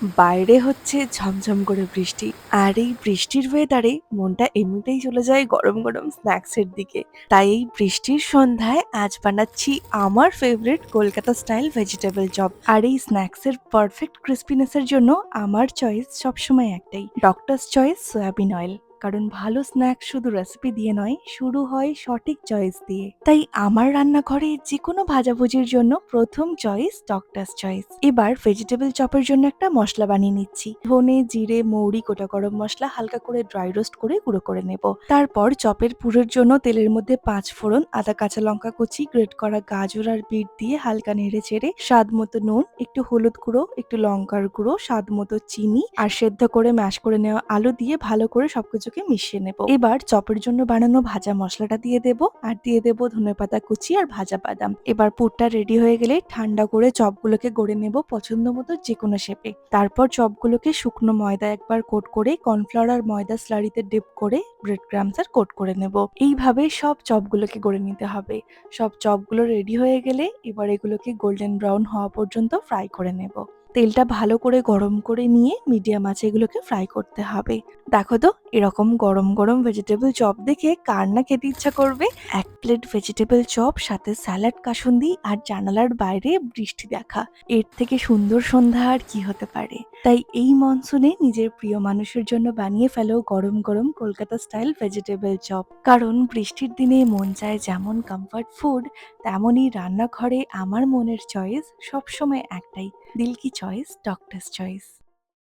বাইরে হচ্ছে ঝমঝম করে বৃষ্টি। আর এই বৃষ্টির ওয়েদারে মনটা এমনিতেই চলে যায় গরম, গরম স্ন্যাক্স এর দিকে। তাই এই বৃষ্টির সন্ধ্যায় আজ বানাচ্ছি আমার favourite Kolkata style vegetable chop. আর এই স্ন্যাক্স এর পারফেক্ট ক্রিসপিনেস এর জন্য আমার চয়েস সবসময় একটাই, ডক্টরস চয়েস সয়াবিন অয়েল। কারণ ভালো স্ন্যাক্স শুধু রেসিপি দিয়ে নয়, শুরু হয় সঠিক চয়েস দিয়ে। তাই আমার রান্নাঘরে যেকোনো ভাজাভুজির জন্য প্রথম চয়েস ডক্টরস চয়েস। এবার ভেজিটেবল চপের জন্য একটা মশলা বানিয়ে নিচ্ছি। ধনে, জিরে, মৌরি, গোটা গরম মশলা হালকা করে ড্রাই রোস্ট করে গুঁড়ো করে নেব। তারপর চপের পুরের জন্য তেলের মধ্যে 5 ফোড়ন, আদা, কাঁচা লঙ্কা কুচি, গ্রেট করা গাজর আর বিট দিয়ে হালকা নেড়ে চেড়ে স্বাদ মতো নুন, একটু হলুদ গুঁড়ো, একটু লঙ্কার গুঁড়ো, স্বাদ মতো চিনি আর সেদ্ধ করে ম্যাশ করে নেওয়া আলু দিয়ে ভালো করে সবকিছুকে মিশিয়ে নেব। এবার চপের জন্য বানানো ভাজা মশলাটা দিয়ে দেব আর দিয়ে দেব ধনেপাতা কুচি আর ভাজা বাদাম। এবার পুরটা রেডি হয়ে গেলে ঠান্ডা করে চপগুলোকে গড়ে নেব পছন্দ মতো যেকোনো শেপে। তারপর চপগুলোকে শুকনো ময়দা একবার কোট করে কর্নফ্লাওয়ার আর ময়দা স্লারিতে ডিপ করে ব্রেড ক্রাম্বস আর কোট করে নেব। এইভাবে সব চপগুলোকে গড়ে নিতে হবে। সব চপগুলো রেডি হয়ে গেলে এবার এগুলোকে গোল্ডেন ব্রাউন হওয়া পর্যন্ত ফ্রাই করে নেব। তেলটা ভালো করে গরম করে নিয়ে মিডিয়াম আঁচে এগুলোকে ফ্রাই করতে হবে। দেখো তো, এরকম গরম গরম ভেজিটেবল চপ দেখে কার না খেতে ইচ্ছা করবে। এক প্লেট ভেজিটেবল চপ, সাথে স্যালাড, কাসুন্দি আর জানালার বাইরে বৃষ্টি দেখা, এর থেকে সুন্দর সন্ধ্যা আর কি হতে পারে। তাই এই মনসুনে নিজের প্রিয় মানুষের জন্য বানিয়ে ফেলো গরম গরম কলকাতা স্টাইল ভেজিটেবল চপ। কারণ বৃষ্টির দিনে মন চায় যেমন কমফর্ট ফুড, তেমনই রান্নাঘরে আমার মনের চয়েস সবসময় একটাই, দিল কি চয়েস, ডক্টরস চয়েস।